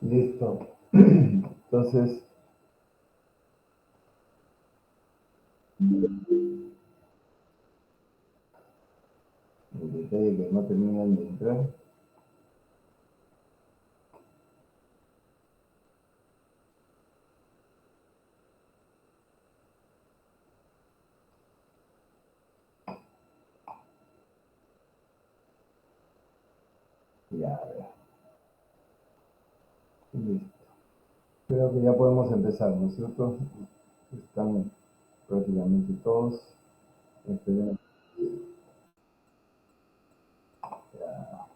Listo. Entonces, el detalle que no terminan de entrar. Ya, a ver. Listo. Creo que ya podemos empezar, ¿no es cierto? Están prácticamente todos. Esperemos. Ya.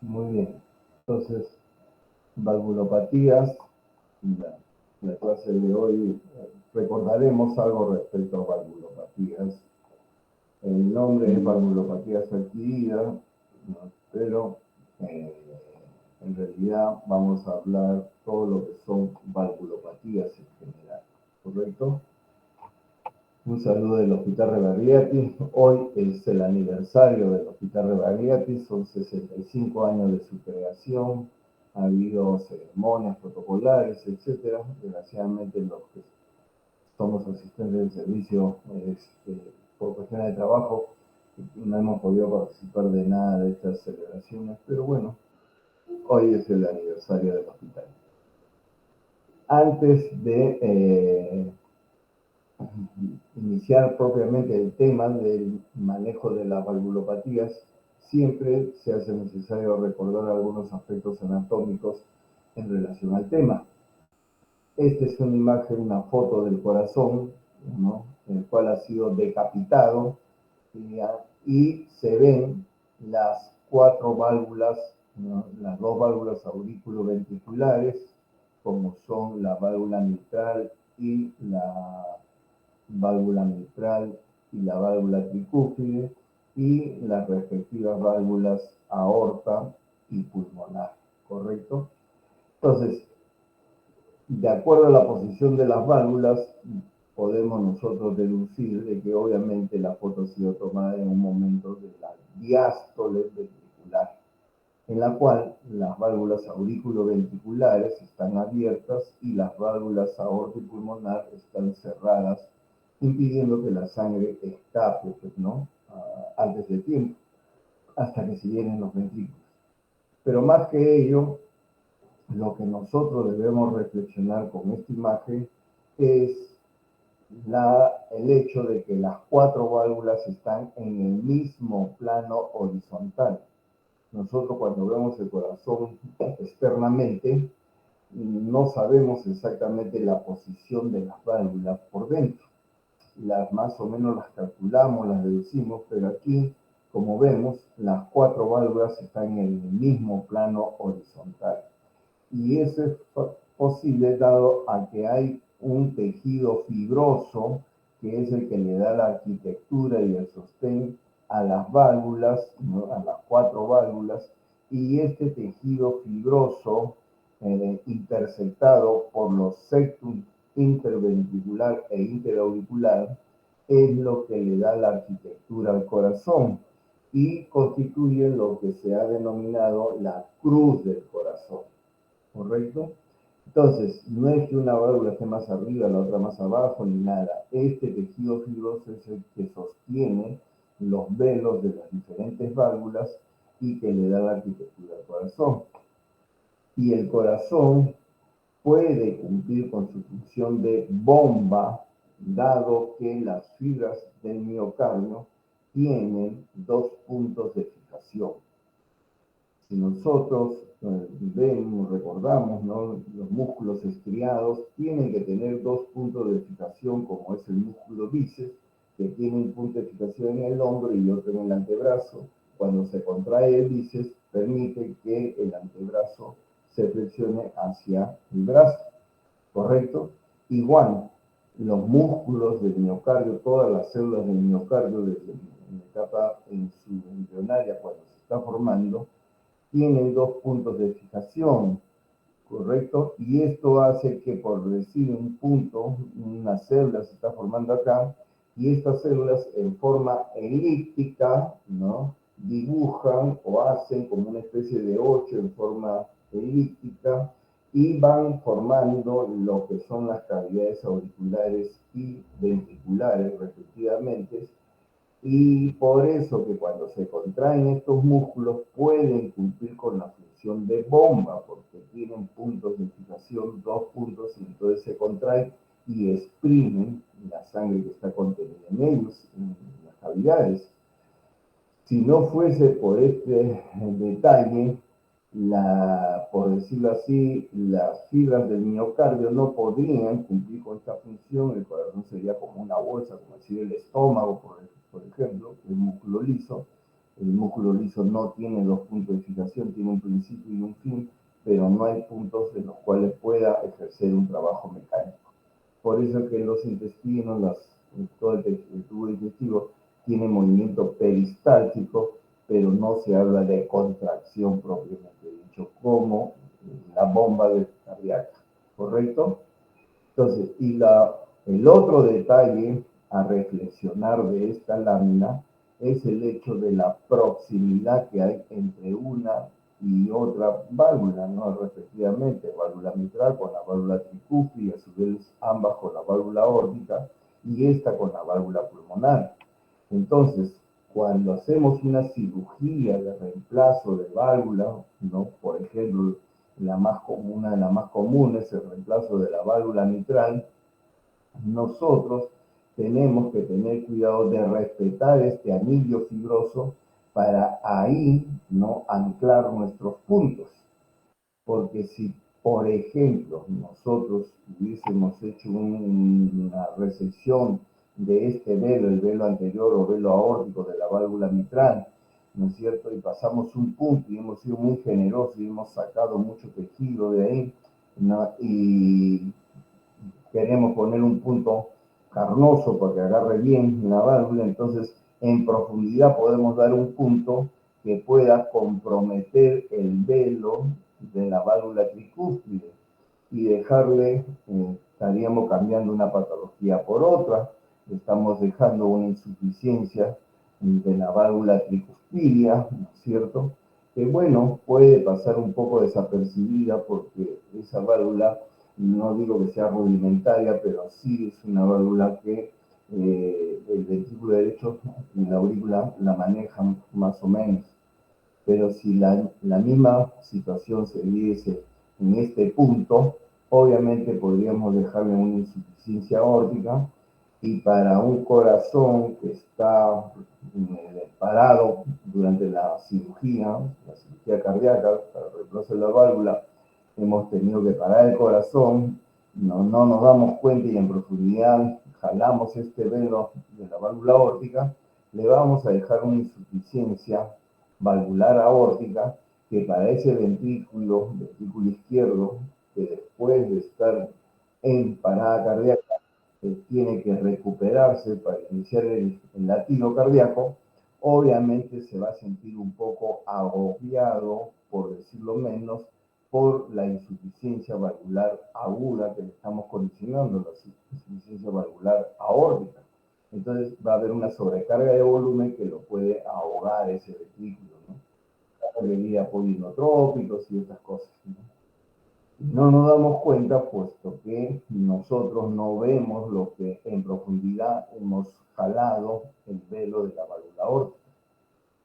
Muy bien. Entonces, valvulopatías. La, la clase de hoy recordaremos algo respecto a valvulopatías. El nombre es valvulopatías adquiridas, ¿no? Pero eh, en realidad vamos a hablar todo lo que son valvulopatías en general, ¿correcto? Un saludo del Hospital Rebagliati. Hoy es el aniversario del Hospital Rebagliati, son 65 años de su creación. Ha habido ceremonias protocolares, etcétera. Desgraciadamente, los que somos asistentes del servicio, por cuestiones de trabajo, no hemos podido participar de nada de estas celebraciones, pero bueno, hoy es el aniversario del hospital. Antes de iniciar propiamente el tema del manejo de las valvulopatías, siempre se hace necesario recordar algunos aspectos anatómicos en relación al tema. Esta es una imagen, una foto del corazón, ¿no? El cual ha sido decapitado, y se ven las cuatro válvulas, ¿no? Las dos válvulas auriculoventriculares, como son la válvula mitral y la válvula mitral y la válvula tricúspide, y las respectivas válvulas aorta y pulmonar, ¿correcto? Entonces, de acuerdo a la posición de las válvulas, podemos nosotros deducir de que obviamente la foto ha sido tomada en un momento de la diástole ventricular, en la cual las válvulas auriculoventriculares están abiertas y las válvulas aorta y pulmonar están cerradas, impidiendo que la sangre escape, pues, ¿no? Antes de tiempo, hasta que se llenen los ventrículos. Pero más que ello, lo que nosotros debemos reflexionar con esta imagen es el hecho de que las cuatro válvulas están en el mismo plano horizontal. Nosotros, cuando vemos el corazón externamente, no sabemos exactamente la posición de las válvulas por dentro. Las más o menos las calculamos, las deducimos, pero aquí, como vemos, las cuatro válvulas están en el mismo plano horizontal. Y eso es posible dado a que hay un tejido fibroso que es el que le da la arquitectura y el sostén a las válvulas, ¿no? A las cuatro válvulas, y este tejido fibroso, interceptado por los septum interventricular e interauricular, es lo que le da la arquitectura al corazón y constituye lo que se ha denominado la cruz del corazón. ¿Correcto? Entonces, no es que una válvula esté más arriba, la otra más abajo, ni nada. Este tejido fibroso es el que sostiene los velos de las diferentes válvulas y que le da la arquitectura al corazón. Y el corazón puede cumplir con su función de bomba, dado que las fibras del miocardio tienen dos puntos de fijación. Si nosotros vemos, recordamos, ¿no? Los músculos estriados tienen que tener dos puntos de fijación, como es el músculo bíceps, que tiene un punto de fijación en el hombro y otro en el antebrazo. Cuando se contrae el bíceps, permite que el antebrazo se flexione hacia el brazo, ¿correcto? Igual, los músculos del miocardio, todas las células del miocardio, desde la etapa en su embrionaria, cuando se está formando, tienen dos puntos de fijación, ¿correcto? Y esto hace que, por decir un punto, una célula se está formando acá, y estas células en forma elíptica, ¿no? Dibujan o hacen como una especie de 8 en forma elíptica y van formando lo que son las cavidades auriculares y ventriculares, respectivamente, y por eso que cuando se contraen estos músculos pueden cumplir con la función de bomba, porque tienen puntos de fijación, dos puntos, y entonces se contraen y exprimen la sangre que está contenida en ellos, en las cavidades. Si no fuese por este detalle, por decirlo así, las fibras del miocardio no podrían cumplir con esta función. El corazón sería como una bolsa, como decir el estómago, por ejemplo, el músculo liso. El músculo liso no tiene dos puntos de fijación, tiene un principio y un fin, pero no hay puntos en los cuales pueda ejercer un trabajo mecánico. Por eso que los intestinos, todo el tubo digestivo, tiene movimiento peristáltico, pero no se habla de contracción propiamente dicho, como la bomba cardíaca, ¿correcto? Entonces, el otro detalle a reflexionar de esta lámina es el hecho de la proximidad que hay entre una y otra válvula, ¿no? Respectivamente, válvula mitral con la válvula tricúspide, a su vez ambas con la válvula aórtica, y esta con la válvula pulmonar. Entonces, cuando hacemos una cirugía de reemplazo de válvula, ¿no? Por ejemplo, una de las más comunes, el reemplazo de la válvula mitral, nosotros tenemos que tener cuidado de respetar este anillo fibroso para ahí, ¿no? Anclar nuestros puntos. Porque si, por ejemplo, nosotros hubiésemos hecho una resección de este velo, el velo anterior o velo aórtico de la válvula mitral, ¿no es cierto? Y pasamos un punto y hemos sido muy generosos y hemos sacado mucho tejido de ahí, ¿no? Y queremos poner un punto carnoso para que agarre bien la válvula, entonces en profundidad podemos dar un punto que pueda comprometer el velo de la válvula tricúspide y dejarle, estaríamos cambiando una patología por otra, estamos dejando una insuficiencia de la válvula tricuspidia, ¿no es cierto? Que bueno, puede pasar un poco desapercibida porque esa válvula, no digo que sea rudimentaria, pero sí es una válvula que el ventrículo derecho y la aurícula la manejan más o menos. Pero si la misma situación se diese en este punto, obviamente podríamos dejarle una insuficiencia aórtica, y para un corazón que está parado durante la cirugía cardíaca, para el reemplazo de la válvula, hemos tenido que parar el corazón, no nos damos cuenta y en profundidad jalamos este velo de la válvula aórtica, le vamos a dejar una insuficiencia valvular aórtica que para ese ventrículo izquierdo, que después de estar en parada cardíaca, tiene que recuperarse para iniciar el latido cardíaco, obviamente se va a sentir un poco agobiado, por decirlo menos, por la insuficiencia valvular aguda que le estamos condicionando, la insuficiencia valvular aórtica. Entonces va a haber una sobrecarga de volumen que lo puede ahogar ese ventrículo, ¿no? Debido a apoyo inotrópicos y otras cosas, ¿no? No nos damos cuenta, puesto que nosotros no vemos lo que en profundidad hemos jalado el velo de la válvula aórtica.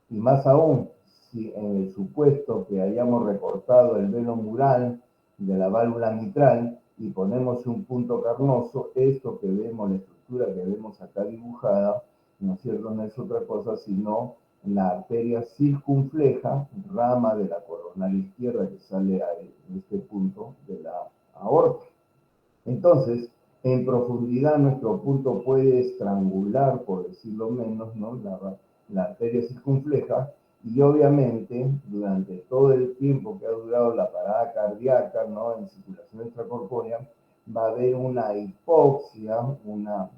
Y más aún, si en el supuesto que hayamos recortado el velo mural de la válvula mitral y ponemos un punto carnoso, esto que vemos, la estructura que vemos acá dibujada, ¿no es cierto?, no es otra cosa sino la arteria circunfleja, rama de la coronal izquierda que sale en este punto de la aorta. Entonces, en profundidad nuestro punto puede estrangular, por decirlo menos, ¿no? la arteria circunfleja, y obviamente durante todo el tiempo que ha durado la parada cardíaca, ¿no? En circulación extracorpórea, va a haber una hipoxia, una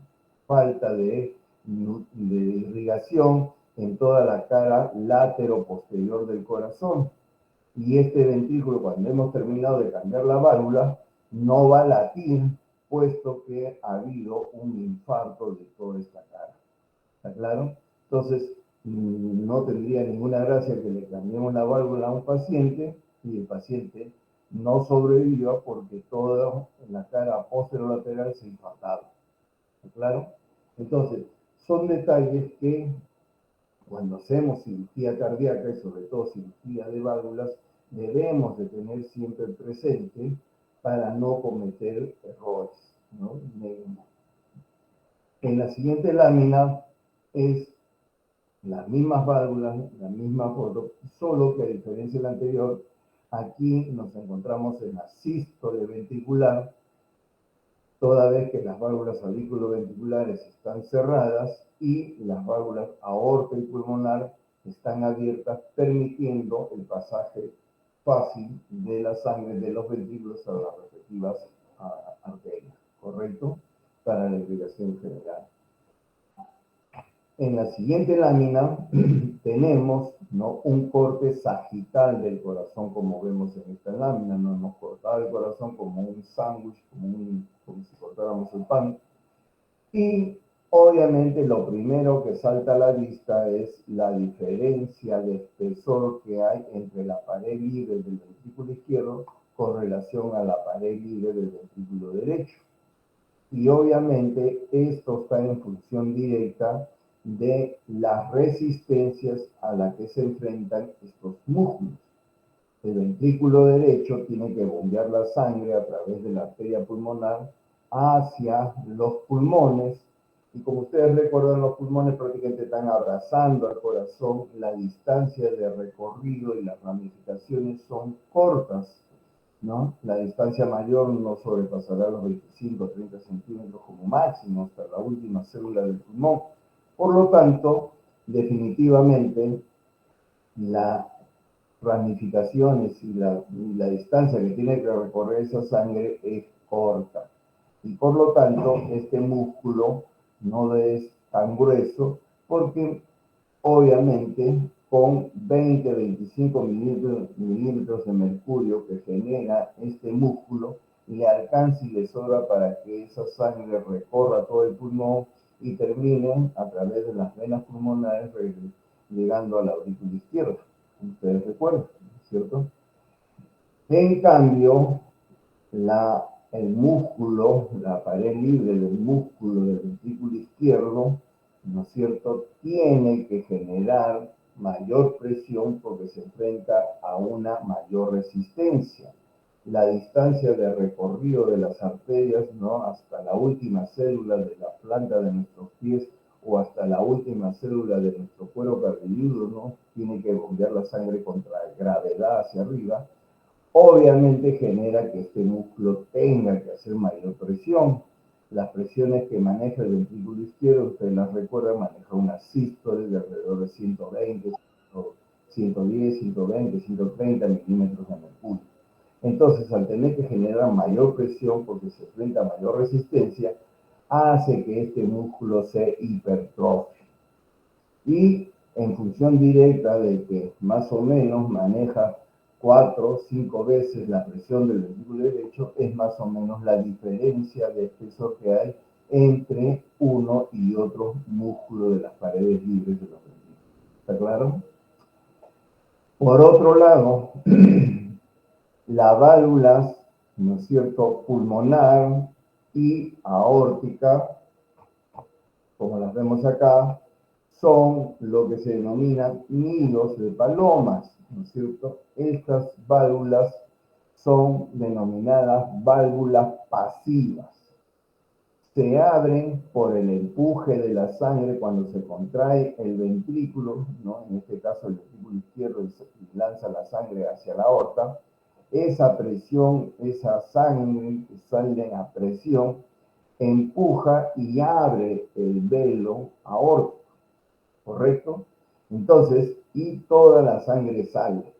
falta de irrigación en toda la cara látero-posterior del corazón. Y este ventrículo, cuando hemos terminado de cambiar la válvula, no va a latir, puesto que ha habido un infarto de toda esta cara. ¿Está claro? Entonces, no tendría ninguna gracia que le cambiemos la válvula a un paciente y el paciente no sobreviva porque toda la cara posterolateral se ha infartado. ¿Está claro? Entonces, son detalles que cuando hacemos cirugía cardíaca y sobre todo cirugía de válvulas, debemos de tener siempre presente para no cometer errores, ¿no? En la siguiente lámina es las mismas válvulas, la misma foto, solo que a diferencia de la anterior, aquí nos encontramos en la sístole ventricular, toda vez que las válvulas auriculoventriculares están cerradas y las válvulas aorta y pulmonar están abiertas, permitiendo el pasaje fácil de la sangre de los ventrículos a las respectivas arterias, ¿correcto? Para la irrigación general. En la siguiente lámina tenemos, ¿no? Un corte sagital del corazón, como vemos en esta lámina. No hemos cortado el corazón como un sándwich, como si cortáramos el pan. Y obviamente lo primero que salta a la vista es la diferencia de espesor que hay entre la pared libre del ventrículo izquierdo con relación a la pared libre del ventrículo derecho. Y obviamente esto está en función directa de las resistencias a las que se enfrentan estos músculos. El ventrículo derecho tiene que bombear la sangre a través de la arteria pulmonar hacia los pulmones, y como ustedes recuerdan, los pulmones prácticamente están abrazando al corazón, la distancia de recorrido y las ramificaciones son cortas, ¿no? La distancia mayor no sobrepasará los 25 o 30 centímetros como máximo hasta la última célula del pulmón. Por lo tanto, definitivamente, las ramificaciones y la distancia que tiene que recorrer esa sangre es corta. Y por lo tanto, este músculo no es tan grueso porque obviamente con 20-25 milímetros de mercurio que genera este músculo, le alcanza y le sobra para que esa sangre recorra todo el pulmón y termine a través de las venas pulmonares llegando a la aurícula izquierda. Ustedes recuerdan, ¿cierto? En cambio, el músculo, la pared libre del músculo del ventrículo izquierdo, ¿no es cierto?, tiene que generar mayor presión porque se enfrenta a una mayor resistencia. La distancia de recorrido de las arterias, ¿no?, hasta la última célula de la planta de nuestros pies o hasta la última célula de nuestro cuero cabelludo, ¿no?, tiene que bombear la sangre contra gravedad hacia arriba. Obviamente genera que este músculo tenga que hacer mayor presión. Las presiones que maneja el ventrículo izquierdo, ustedes las recuerdan, maneja una sístole de alrededor de 120, 110, 120, 130 milímetros de mercurio. Entonces, al tener que generar mayor presión porque se enfrenta a mayor resistencia, hace que este músculo se hipertrofie. Y en función directa de que más o menos maneja 4 o 5 veces la presión del ventrículo derecho, es más o menos la diferencia de espesor que hay entre uno y otro músculo de las paredes libres de los ventrículos. ¿Está claro? Por otro lado, las válvulas, ¿no es cierto?, pulmonar y aórtica, como las vemos acá, son lo que se denominan nidos de palomas, ¿no es cierto? Estas válvulas son denominadas válvulas pasivas. Se abren por el empuje de la sangre cuando se contrae el ventrículo, ¿no? En este caso el ventrículo izquierdo y lanza la sangre hacia la aorta, esa presión, esa sangre que sale a presión, empuja y abre el velo aórtico, ¿correcto? Entonces, y toda la sangre sale,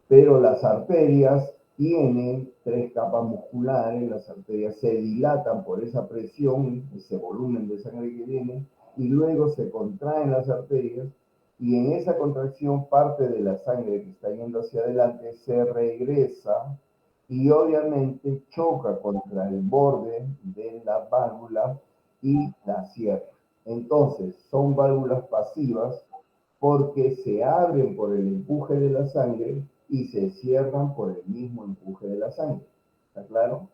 pero las arterias tienen tres capas musculares, las arterias se dilatan por esa presión, ese volumen de sangre que viene, y luego se contraen las arterias, y en esa contracción parte de la sangre que está yendo hacia adelante se regresa y obviamente choca contra el borde de la válvula y la cierra. Entonces, son válvulas pasivas porque se abren por el empuje de la sangre y se cierran por el mismo empuje de la sangre. ¿Está claro?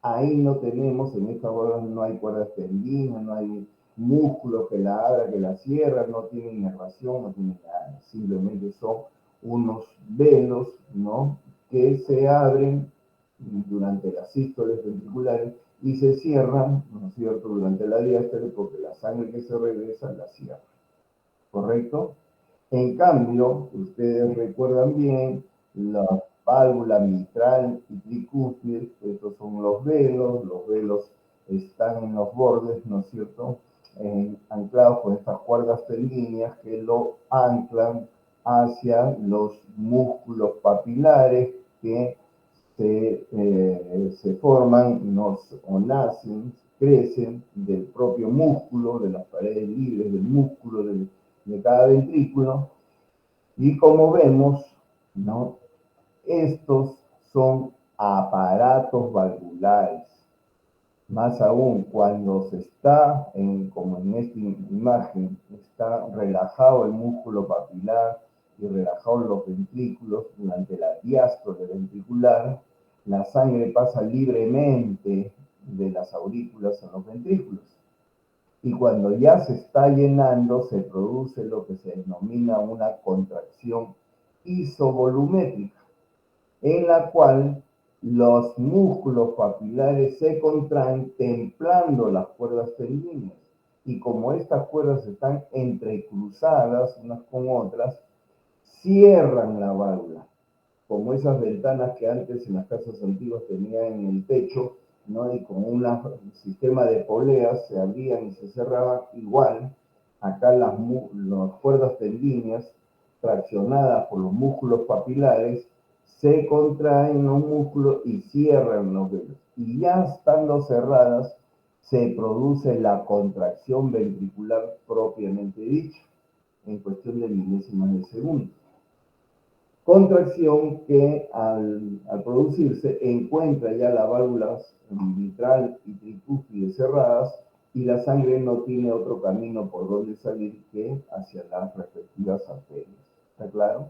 Ahí no tenemos, en esta válvula no hay cuerdas tendinas, no hay músculos que la abran, que la cierran, no tienen inervación, no tienen nada. Simplemente son unos velos, ¿no? Que se abren durante las sístoles ventriculares y se cierran, ¿no es cierto?, durante la diástole porque la sangre que se regresa la cierra. ¿Correcto? En cambio, ustedes recuerdan bien la válvula mitral y tricúspide, estos son los velos están en los bordes, ¿no es cierto?, anclados con estas cuerdas tendíneas que lo anclan hacia los músculos papilares que se forman o nacen, crecen del propio músculo, de las paredes libres del músculo, de cada ventrículo, y como vemos, ¿no? Estos son aparatos valvulares. Más aún, cuando se está, como en esta imagen, está relajado el músculo papilar y relajados los ventrículos durante la diástole ventricular, la sangre pasa libremente de las aurículas a los ventrículos. Y cuando ya se está llenando, se produce lo que se denomina una contracción isovolumétrica, en la cual los músculos papilares se contraen templando las cuerdas tendíneas. Y como estas cuerdas están entrecruzadas unas con otras, cierran la válvula, como esas ventanas que antes en las casas antiguas tenían en el techo, ¿no? Y con un sistema de poleas se abrían y se cerraban igual. Acá las cuerdas tendíneas, traccionadas por los músculos papilares, se contraen los músculos y cierran los velos. Y ya estando cerradas, se produce la contracción ventricular propiamente dicha, en cuestión de milésimas de segundo. Contracción que al producirse encuentra ya las válvulas mitral y tricúspide cerradas y la sangre no tiene otro camino por donde salir que hacia las respectivas arterias. ¿Está claro?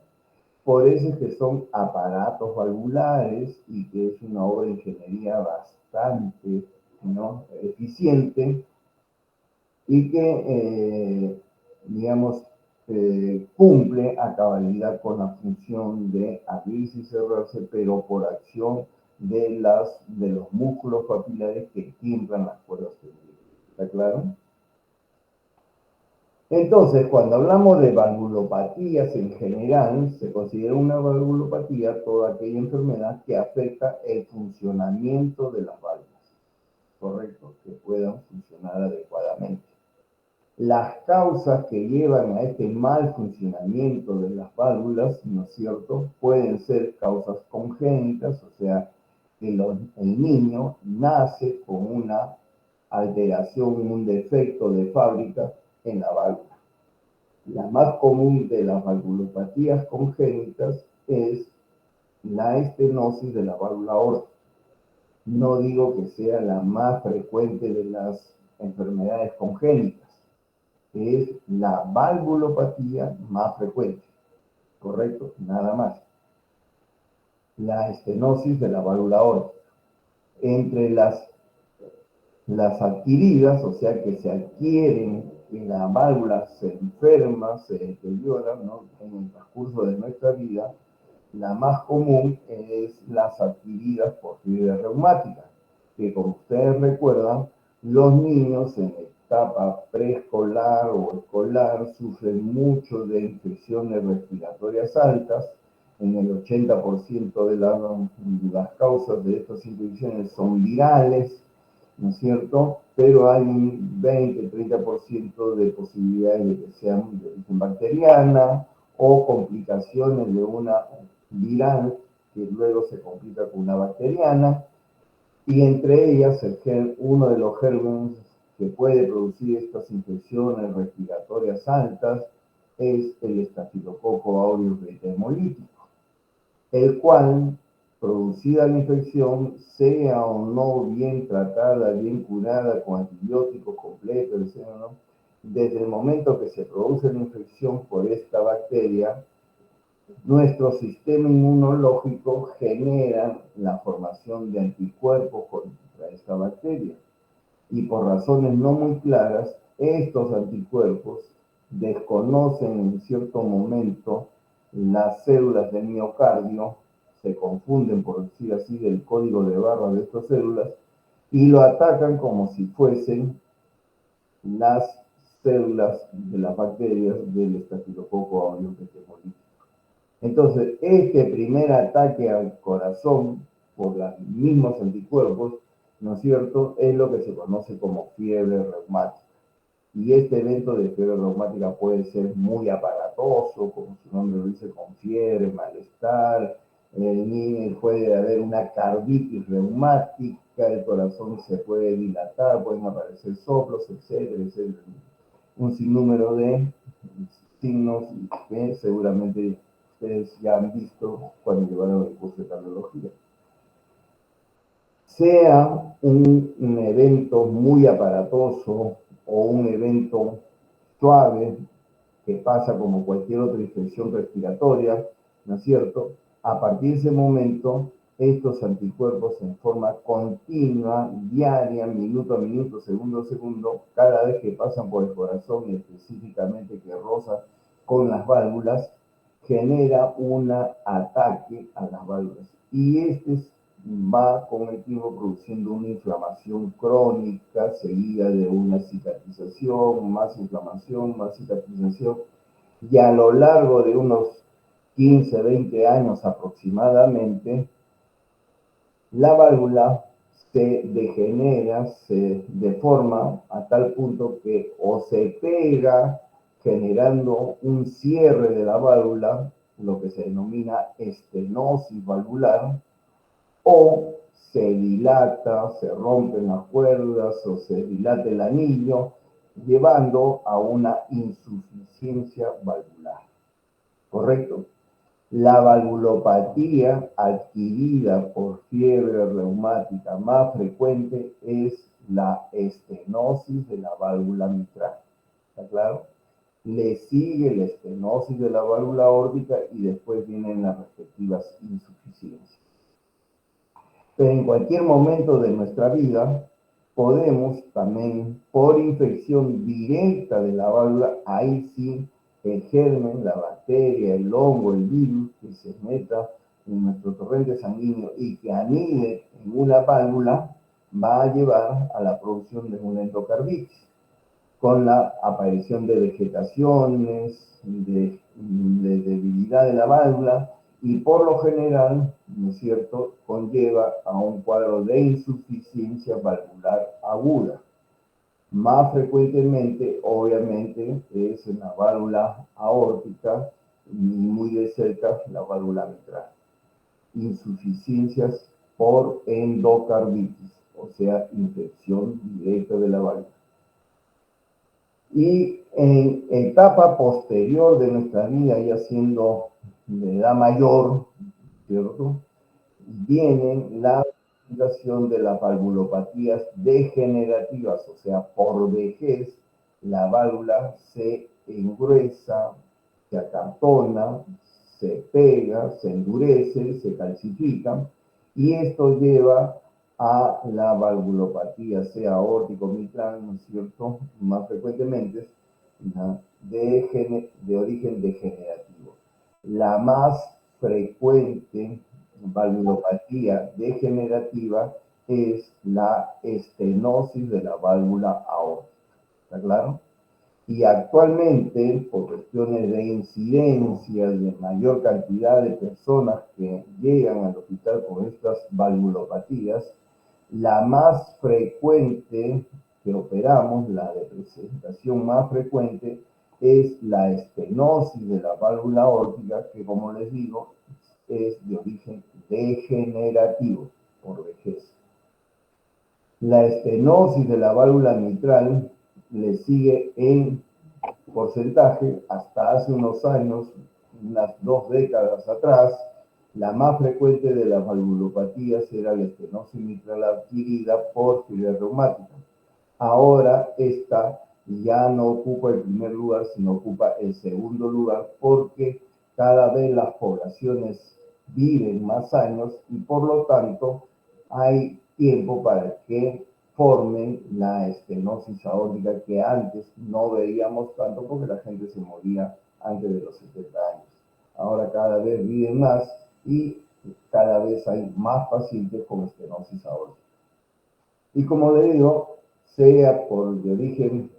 Por eso es que son aparatos valvulares y que es una obra de ingeniería bastante, ¿no?, eficiente y que, digamos, cumple a cabalidad con la función de abrirse y cerrarse, pero por acción de los músculos papilares que tiemblan las cuerdas tendinitas. ¿Está claro? Entonces, cuando hablamos de valvulopatías en general, se considera una valvulopatía toda aquella enfermedad que afecta el funcionamiento de las válvulas, ¿correcto? Que puedan funcionar adecuadamente. Las causas que llevan a este mal funcionamiento de las válvulas, ¿no es cierto?, pueden ser causas congénitas, o sea, que el niño nace con una alteración, un defecto de fábrica en la válvula. La más común de las valvulopatías congénitas es la estenosis de la válvula aórtica. No digo que sea la más frecuente de las enfermedades congénitas, es la valvulopatía más frecuente, ¿correcto? Nada más. La estenosis de la válvula aórtica. Entre las adquiridas, o sea, que se adquieren, que la válvula se enferma, se deteriora, ¿no?, en el transcurso de nuestra vida, la más común es las adquiridas por fiebre reumática, que como ustedes recuerdan, los niños en etapa preescolar o escolar sufren mucho de infecciones respiratorias altas en el 80% de las causas de estas infecciones son virales, ¿no es cierto? Pero hay un 20-30% de posibilidades de que sean de origen bacteriana o complicaciones de una viral que luego se complica con una bacteriana, y entre ellas uno de los gérmenes que puede producir estas infecciones respiratorias altas es el estafilococo aureus beta hemolítico, el cual, producida la infección, sea o no bien tratada, bien curada, con antibióticos completos, etc., ¿no? Desde el momento que se produce la infección por esta bacteria, nuestro sistema inmunológico genera la formación de anticuerpos contra esta bacteria. Y por razones no muy claras, estos anticuerpos desconocen en cierto momento las células del miocardio, se confunden, por decir así, del código de barras de estas células y lo atacan como si fuesen las células de las bacterias del estafilococo aureus beta hemolítico. Entonces, este primer ataque al corazón por los mismos anticuerpos, ¿no es cierto?, es lo que se conoce como fiebre reumática. Y este evento de fiebre reumática puede ser muy aparatoso, como su nombre lo dice, con fiebre, malestar, puede haber una carditis reumática, el corazón se puede dilatar, pueden aparecer soplos, etcétera, etcétera. Un sinnúmero de signos que seguramente ustedes ya han visto cuando llevaron el curso de cardiología. Sea un evento muy aparatoso o un evento suave que pasa como cualquier otra infección respiratoria, ¿no es cierto? A partir de ese momento, estos anticuerpos en forma continua, diaria, minuto a minuto, segundo a segundo, cada vez que pasan por el corazón y específicamente que roza con las válvulas, genera un ataque a las válvulas. Y este va con el tiempo produciendo una inflamación crónica seguida de una cicatrización, más inflamación, más cicatrización, y a lo largo de unos 15, 20 años aproximadamente, la válvula se degenera, se deforma a tal punto que o se pega generando un cierre de la válvula, lo que se denomina estenosis valvular, o se dilata, se rompen las cuerdas o se dilata el anillo, llevando a una insuficiencia valvular. ¿Correcto? La valvulopatía adquirida por fiebre reumática más frecuente es la estenosis de la válvula mitral. ¿Está claro? Le sigue la estenosis de la válvula aórtica y después vienen las respectivas insuficiencias. Pero en cualquier momento de nuestra vida podemos también, por infección directa de la válvula, ahí sí el germen, la bacteria, el hongo, el virus que se meta en nuestro torrente sanguíneo y que anide en una válvula, va a llevar a la producción de una endocarditis, con la aparición de vegetaciones, de debilidad de la válvula, y por lo general, ¿no es cierto?, conlleva a un cuadro de insuficiencia valvular aguda. Más frecuentemente, obviamente, es en la válvula aórtica y muy de cerca la válvula mitral. Insuficiencias por endocarditis, o sea, infección directa de la válvula. Y en etapa posterior de nuestra vida, ya siendo de edad mayor, ¿cierto?, viene la presentación de las valvulopatías degenerativas, o sea, por vejez, la válvula se engruesa, se acartona, se pega, se endurece, se calcifica, y esto lleva a la valvulopatía, sea aórtico mitral, ¿no es cierto?, más frecuentemente, ¿no?, de origen degenerativo. La más frecuente valvulopatía degenerativa es la estenosis de la válvula aórtica. ¿Está claro? Y actualmente, por cuestiones de incidencia, de mayor cantidad de personas que llegan al hospital con estas valvulopatías, la más frecuente que operamos, la de presentación más frecuente, es la estenosis de la válvula aórtica, que como les digo, es de origen degenerativo por vejez. La estenosis de la válvula mitral le sigue en porcentaje hasta hace unos años, unas 2 décadas atrás. La más frecuente de las valvulopatías era la estenosis mitral adquirida por fibrosis reumática. Ahora esta ya no ocupa el primer lugar, sino ocupa el segundo lugar, porque cada vez las poblaciones viven más años y por lo tanto hay tiempo para que formen la estenosis aórtica, que antes no veíamos tanto porque la gente se moría antes de los 70 años. Ahora cada vez viven más y cada vez hay más pacientes con estenosis aórtica. Y como le digo, sea por de origen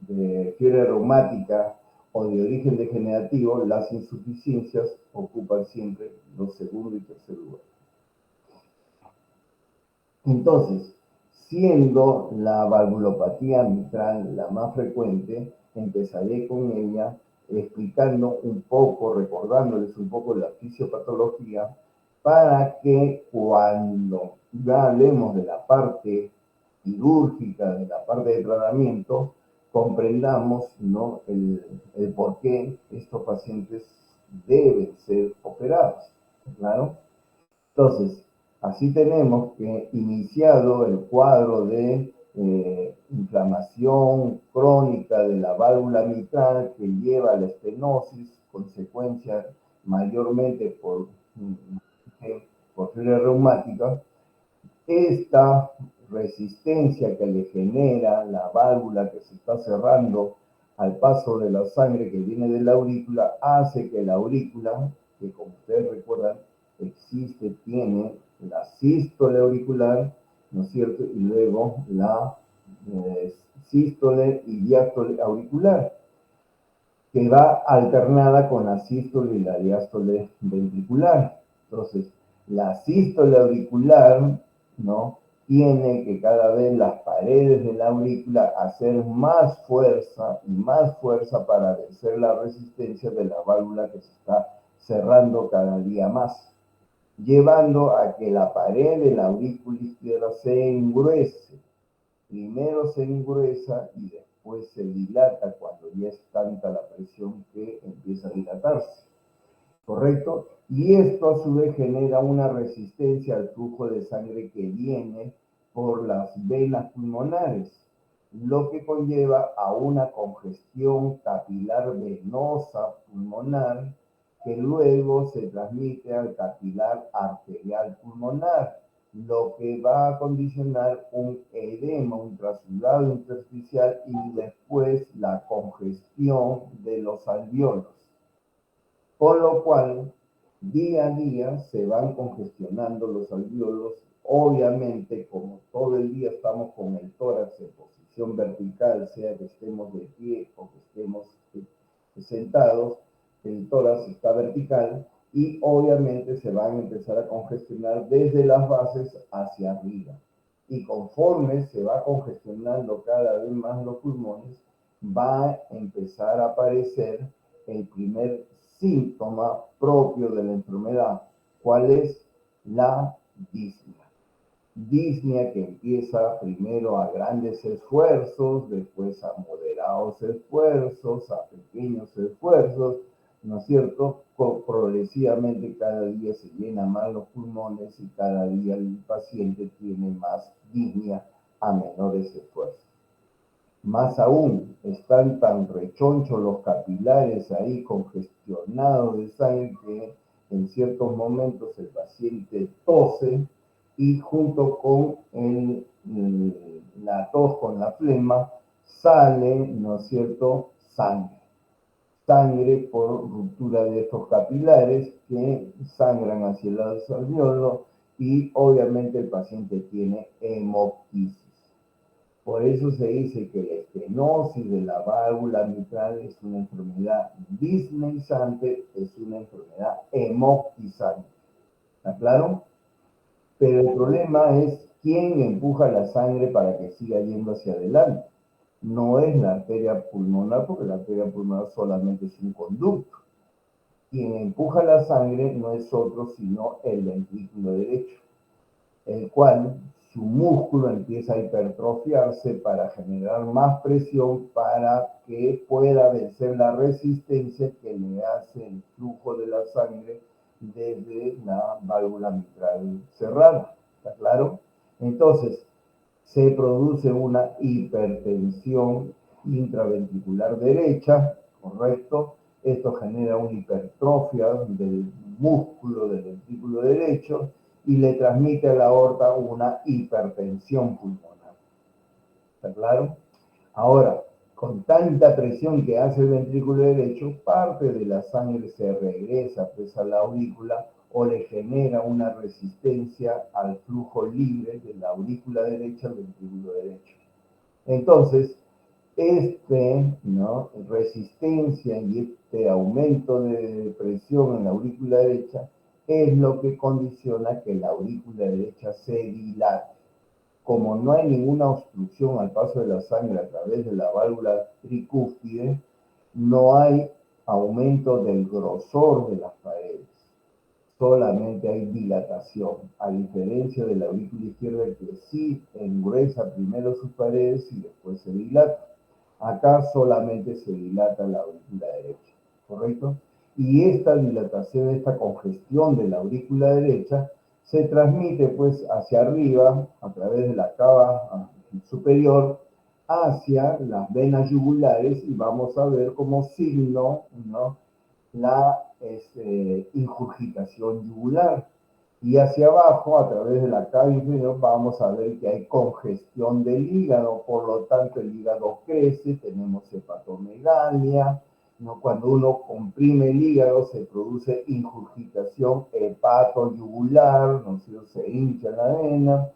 de fiebre reumática o de origen degenerativo, las insuficiencias ocupan siempre los segundo y tercer lugar. Entonces, siendo la valvulopatía mitral la más frecuente, empezaré con ella explicando un poco, recordándoles un poco la fisiopatología, para que cuando ya hablemos de la parte quirúrgica, de la parte de tratamiento, comprendamos, ¿no?, el por qué estos pacientes deben ser operados, ¿claro? Entonces, así tenemos que, iniciado el cuadro de inflamación crónica de la válvula mitral que lleva a la estenosis, consecuencia mayormente por fiebre reumática, esta resistencia que le genera la válvula que se está cerrando al paso de la sangre que viene de la aurícula, hace que la aurícula, que como ustedes recuerdan, tiene la sístole auricular, ¿no es cierto? Y luego la sístole y diástole auricular, que va alternada con la sístole y la diástole ventricular. Entonces, la sístole auricular, ¿no?, tiene que cada vez las paredes de la aurícula hacer más fuerza y más fuerza para vencer la resistencia de la válvula que se está cerrando cada día más, llevando a que la pared de la aurícula izquierda se engruese. Primero se engruesa y después se dilata cuando ya es tanta la presión que empieza a dilatarse, ¿correcto? Y esto a su vez genera una resistencia al flujo de sangre que viene por las venas pulmonares, lo que conlleva a una congestión capilar venosa pulmonar que luego se transmite al capilar arterial pulmonar, lo que va a condicionar un edema, un traslado intersticial y después la congestión de los alvéolos. Con lo cual, día a día se van congestionando los alvéolos. Obviamente, como todo el día estamos con el tórax en posición vertical, sea que estemos de pie o que estemos sentados, el tórax está vertical y obviamente se van a empezar a congestionar desde las bases hacia arriba. Y conforme se va congestionando cada vez más los pulmones, va a empezar a aparecer el primer síntoma propio de la enfermedad. ¿Cuál es? La disnea. Disnea que empieza primero a grandes esfuerzos, después a moderados esfuerzos, a pequeños esfuerzos, ¿no es cierto? Progresivamente cada día se llenan más los pulmones y cada día el paciente tiene más disnea a menores esfuerzos. Más aún, están tan rechonchos los capilares ahí congestionados de sangre que en ciertos momentos el paciente tose y junto con la tos, con la flema, sale, ¿no es cierto?, sangre. Sangre por ruptura de estos capilares que sangran hacia el alvéolo y obviamente el paciente tiene hemoptisis. Por eso se dice que la estenosis de la válvula mitral es una enfermedad disneyzante, es una enfermedad hemoptizante. ¿Está claro? Pero el problema es quién empuja la sangre para que siga yendo hacia adelante. No es la arteria pulmonar, porque la arteria pulmonar solamente es un conducto. Quien empuja la sangre no es otro sino el ventrículo derecho, el cual su músculo empieza a hipertrofiarse para generar más presión para que pueda vencer la resistencia que le hace el flujo de la sangre desde la válvula mitral cerrada. ¿Está claro? Entonces, se produce una hipertensión intraventricular derecha, ¿correcto? Esto genera una hipertrofia del músculo del ventrículo derecho y le transmite a la aorta una hipertensión pulmonar. ¿Está claro? Ahora, con tanta presión que hace el ventrículo derecho, parte de la sangre se regresa pues a la aurícula o le genera una resistencia al flujo libre de la aurícula derecha al ventrículo derecho. Entonces, resistencia y este aumento de presión en la aurícula derecha es lo que condiciona que la aurícula derecha se dilate. Como no hay ninguna obstrucción al paso de la sangre a través de la válvula tricúspide, no hay aumento del grosor de las paredes, solamente hay dilatación, a diferencia de la aurícula izquierda que sí engruesa primero sus paredes y después se dilata. Acá solamente se dilata la aurícula derecha, ¿correcto? Y esta dilatación, esta congestión de la aurícula derecha se transmite pues hacia arriba a través de la cava superior hacia las venas yugulares y vamos a ver como signo, ¿no?, la ingurgitación yugular. Y hacia abajo, a través de la cava inferior, vamos a ver que hay congestión del hígado, por lo tanto el hígado crece, tenemos hepatomegalia, ¿no? Cuando uno comprime el hígado se produce ingurgitación hepatoyugular, ¿no? Se hincha la vena,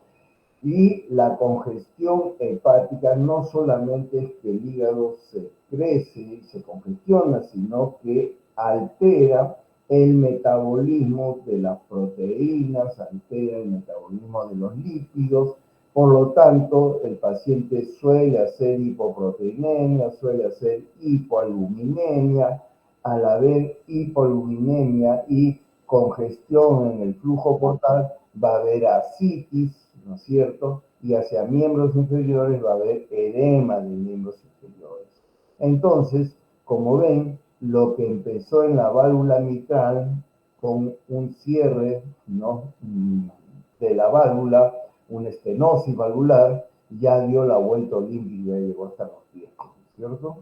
y la congestión hepática no solamente es que el hígado se crece y se congestiona, sino que altera el metabolismo de las proteínas, altera el metabolismo de los lípidos, por lo tanto el paciente suele hacer hipoproteinemia, suele hacer hipoalbuminemia. Al haber hipoalbuminemia y congestión en el flujo portal, va a haber ascitis, ¿no es cierto? Y hacia miembros inferiores va a haber edema de miembros inferiores. Entonces, como ven, lo que empezó en la válvula mitral con un cierre, ¿no?, de la válvula, una estenosis valvular, ya dio la vuelta olímpica y llegó hasta los pies, ¿no es cierto?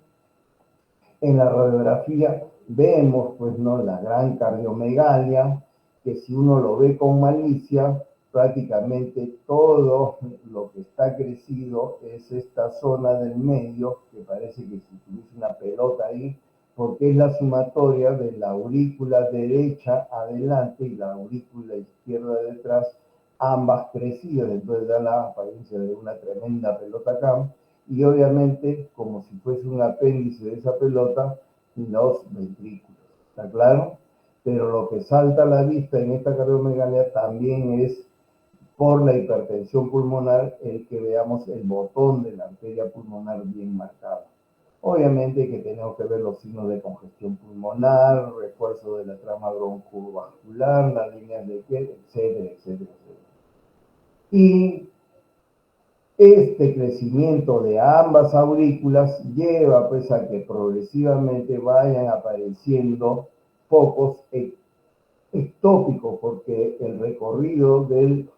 En la radiografía vemos, pues, ¿no?, la gran cardiomegalia, que si uno lo ve con malicia, prácticamente todo lo que está crecido es esta zona del medio, que parece que si tuviese una pelota ahí, porque es la sumatoria de la aurícula derecha adelante y la aurícula izquierda detrás, ambas crecidas, entonces da la apariencia de una tremenda pelota acá, y obviamente, como si fuese un apéndice de esa pelota, los ventrículos. ¿Está claro? Pero lo que salta a la vista en esta cardiomegalia también es, por la hipertensión pulmonar, el que veamos el botón de la arteria pulmonar bien marcado. Obviamente que tenemos que ver los signos de congestión pulmonar, refuerzo de la trama broncovascular, las líneas de Kett, etcétera, etcétera, etcétera. Y este crecimiento de ambas aurículas lleva pues a que progresivamente vayan apareciendo focos ectópicos, porque el recorrido del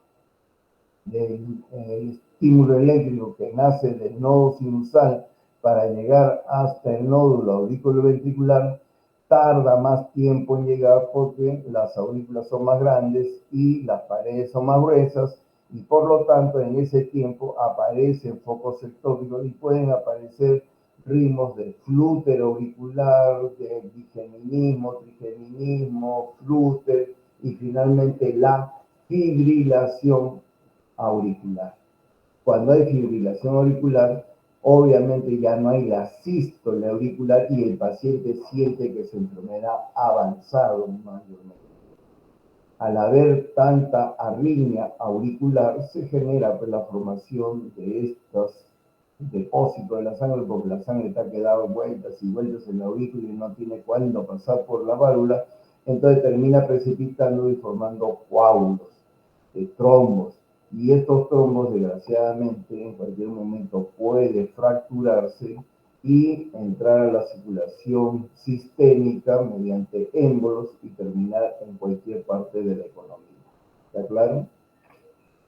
estímulo eléctrico que nace del nodo sinusal para llegar hasta el nódulo auriculoventricular tarda más tiempo en llegar porque las aurículas son más grandes y las paredes son más gruesas, y por lo tanto en ese tiempo aparecen focos ectópicos y pueden aparecer ritmos de flúter auricular, de bigeminismo, trigeminismo, flúter y finalmente la fibrilación auricular. Cuando hay fibrilación auricular, obviamente ya no hay la sístole auricular y el paciente siente que su enfermedad ha avanzado mayormente. Al haber tanta arritmia auricular, se genera pues, la formación de estos depósitos de la sangre, porque la sangre está quedando vueltas y vueltas en la aurícula y no tiene cuándo pasar por la válvula, entonces termina precipitando y formando coágulos, trombos. Y estos trombos, desgraciadamente, en cualquier momento puede fracturarse y entrar a la circulación sistémica mediante émbolos y terminar en cualquier parte de la economía. ¿Está claro?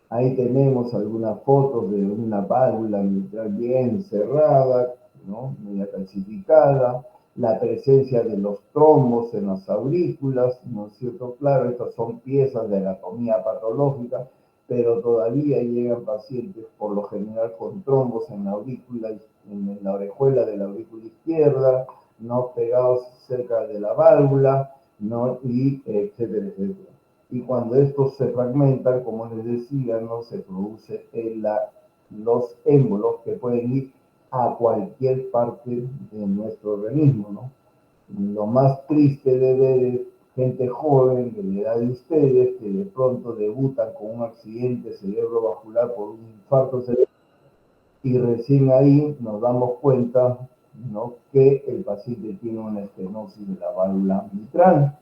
Ahí tenemos algunas fotos de una válvula mitral bien cerrada, ¿no? Media calcificada, la presencia de los trombos en las aurículas, ¿no es cierto? Claro, estas son piezas de anatomía patológica, pero todavía llegan pacientes por lo general con trombos en la aurícula, en la orejuela de la aurícula izquierda, no pegados cerca de la válvula, ¿no? Y etcétera, etcétera. Y cuando estos se fragmentan, como les decía, no se produce los émbolos que pueden ir a cualquier parte de nuestro organismo, ¿no? Lo más triste de ver es gente joven, de la edad de ustedes, que de pronto debutan con un accidente cerebrovascular por un infarto cerebral y recién ahí nos damos cuenta, ¿no?, que el paciente tiene una estenosis de la válvula mitral,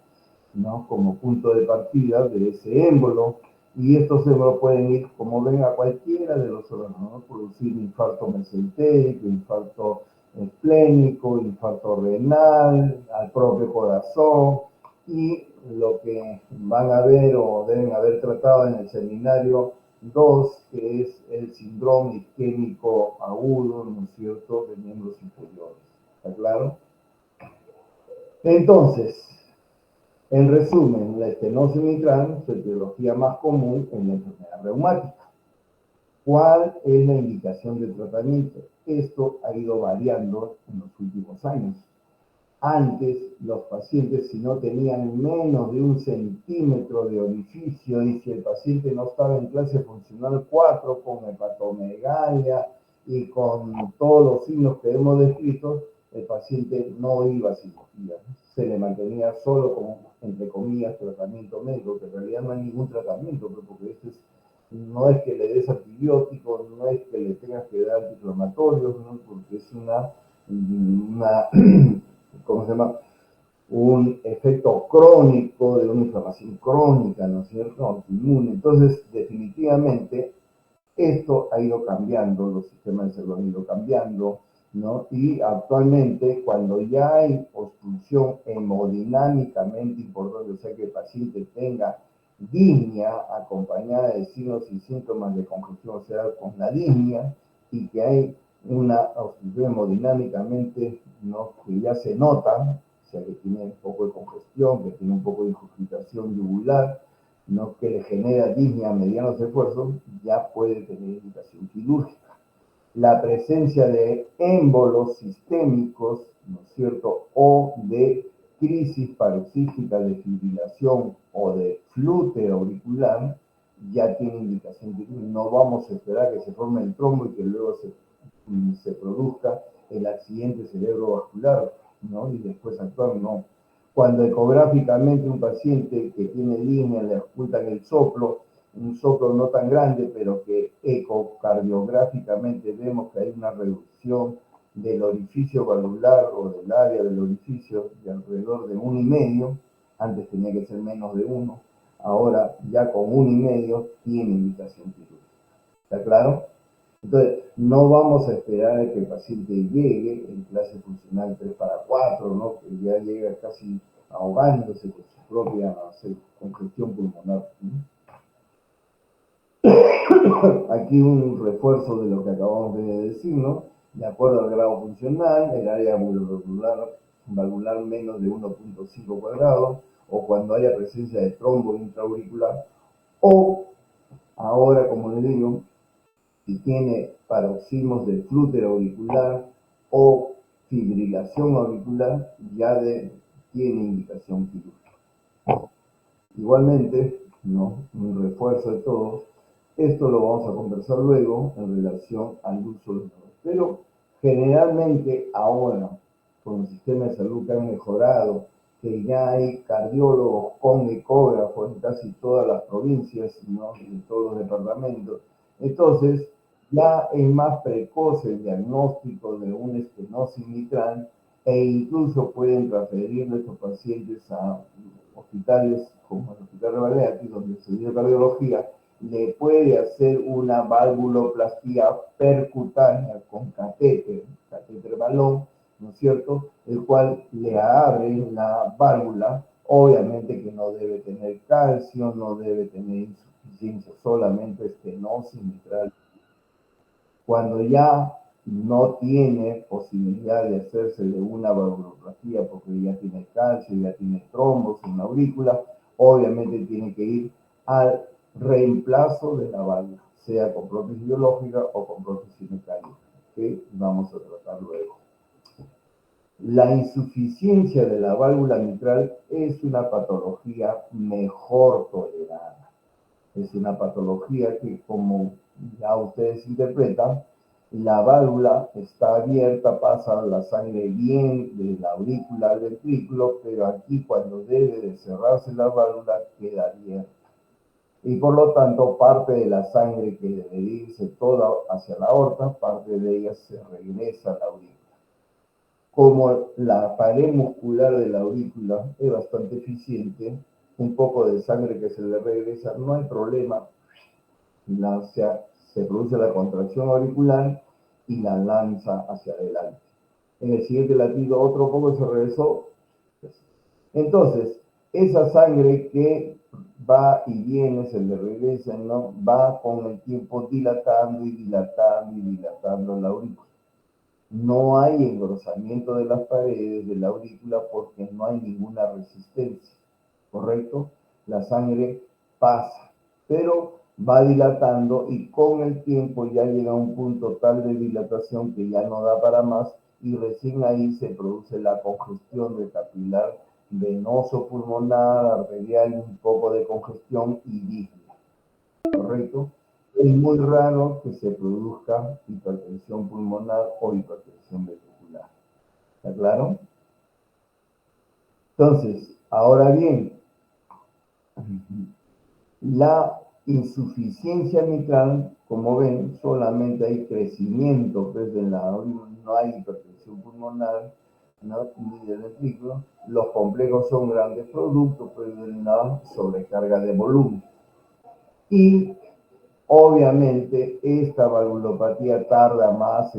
¿no?, como punto de partida de ese émbolo, y estos émbolos pueden ir, como ven, a cualquiera de los órganos, ¿no?, producir infarto mesentérico, infarto esplénico, infarto renal, al propio corazón, y lo que van a ver o deben haber tratado en el seminario 2, que es el síndrome isquémico agudo, ¿no es cierto?, de miembros inferiores. ¿Está claro? Entonces, en resumen, la estenosis mitral, su etiología más común en la enfermedad reumática. ¿Cuál es la indicación del tratamiento? Esto ha ido variando en los últimos años. Antes, los pacientes, si no tenían menos de 1 centímetro de orificio y si el paciente no estaba en clase funcional 4 con hepatomegalia y con todos los signos que hemos descrito, el paciente no iba a cirugía. Se le mantenía solo como, entre comillas, tratamiento médico, que en realidad no hay ningún tratamiento, porque no es que le des antibióticos, no es que le tengas que dar antiinflamatorios, ¿no?, porque es ¿cómo se llama?, un efecto crónico de una inflamación crónica, ¿no es cierto?, autoinmune. Entonces, definitivamente, esto ha ido cambiando, los sistemas de salud han ido cambiando, ¿no? Y actualmente, cuando ya hay obstrucción hemodinámicamente importante, o sea, que el paciente tenga disnea acompañada de signos y síntomas de congestión, o sea, con la disnea, y que hay una obstrucción hemodinámicamente, ¿no?, que ya se nota, o sea, que tiene un poco de congestión, que tiene un poco de incrustación yugular, ¿no?, que le genera disnea a medianos esfuerzos, ya puede tener indicación quirúrgica. La presencia de émbolos sistémicos, ¿no es cierto?, o de crisis paroxística de fibrilación o de flúter auricular, ya tiene indicación quirúrgica. No vamos a esperar que se forme el trombo y que luego se produzca el accidente cerebrovascular, ¿no?, y después actuar, no. Cuando ecográficamente un paciente que tiene disnea le ocultan el soplo, un soplo no tan grande, pero que ecocardiográficamente vemos que hay una reducción del orificio valvular o del área del orificio de alrededor de 1,5, antes tenía que ser menos de 1, ahora ya con 1,5 tiene indicación quirúrgica. ¿Está claro? Entonces, no vamos a esperar a que el paciente llegue en clase funcional 3/4, ¿no?, que ya llega casi ahogándose con su propia congestión pulmonar, ¿no? Aquí un refuerzo de lo que acabamos de decir, ¿no? De acuerdo al grado funcional, el área valvular menos de 1,5 cuadrados, o cuando haya presencia de trombo intraauricular, o ahora, como les digo, si tiene paroxismos de flúter auricular o fibrilación auricular, ya tiene indicación quirúrgica. Igualmente, ¿no?, un refuerzo de todo, Esto lo vamos a conversar luego en relación al uso de los. Pero generalmente ahora, con el sistema de salud que han mejorado, que ya hay cardiólogos con ecógrafos en casi todas las provincias, ¿no? En todos los departamentos, entonces ya es más precoz el diagnóstico de una estenosis mitral e incluso pueden transferir a estos pacientes a hospitales como el Hospital de Baleares, donde se dio cardiología, le puede hacer una valvuloplastía percutánea con catéter balón, ¿no es cierto? El cual le abre la válvula, obviamente que no debe tener calcio, no debe tener insuficiencia, solamente estenosis mitral. Cuando ya no tiene posibilidad de hacerse de una valvuloplastía porque ya tiene calcio, ya tiene trombos en la aurícula, obviamente tiene que ir al reemplazo de la válvula, sea con prótesis biológica o con prótesis mecánica, que vamos a tratar luego. La insuficiencia de la válvula mitral es una patología mejor tolerada. Es una patología que, como ya ustedes interpretan, la válvula está abierta, pasa la sangre bien de la aurícula al ventrículo, pero aquí cuando debe de cerrarse la válvula queda abierta. Y por lo tanto, parte de la sangre que debe irse toda hacia la aorta, parte de ella se regresa a la aurícula. Como la pared muscular de la aurícula es bastante eficiente, un poco de sangre que se le regresa, no hay problema, se produce la contracción auricular y la lanza hacia adelante. En el siguiente latido otro poco se regresó. Entonces, esa sangre que va y viene, se le regresa, ¿no? Va con el tiempo dilatando y dilatando y dilatando la aurícula. No hay engrosamiento de las paredes de la aurícula porque no hay ninguna resistencia, ¿correcto? La sangre pasa, pero va dilatando y con el tiempo ya llega a un punto tal de dilatación que ya no da para más y recién ahí se produce la congestión del capilar venoso pulmonar, arterial, un poco de congestión y disnea, ¿correcto? Es muy raro que se produzca hipertensión pulmonar o hipertensión ventricular. ¿Está claro? Entonces, ahora bien, la insuficiencia mitral, como ven, solamente hay crecimiento pues, de la no hay hipertensión pulmonar, ¿no? Ni del ventrículo. Los complejos son grandes productos pues, de la sobrecarga de volumen. Y obviamente, esta valvulopatía tarda más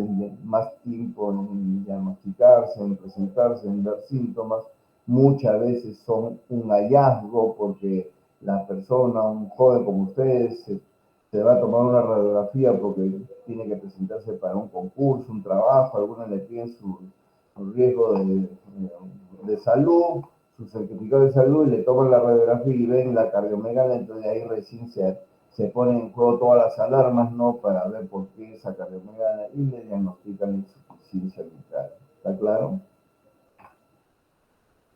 tiempo en diagnosticarse, en presentarse, en dar síntomas. Muchas veces son un hallazgo porque la persona, un joven como ustedes, se va a tomar una radiografía porque tiene que presentarse para un concurso, un trabajo, algunos le piden su riesgo de salud, su certificado de salud y le toman la radiografía y ven la cardiomegalia, entonces ahí recién se ponen en juego todas las alarmas, ¿no? Para ver por qué esa cardiomegalia y le diagnostican insuficiencia mitral. ¿Está claro?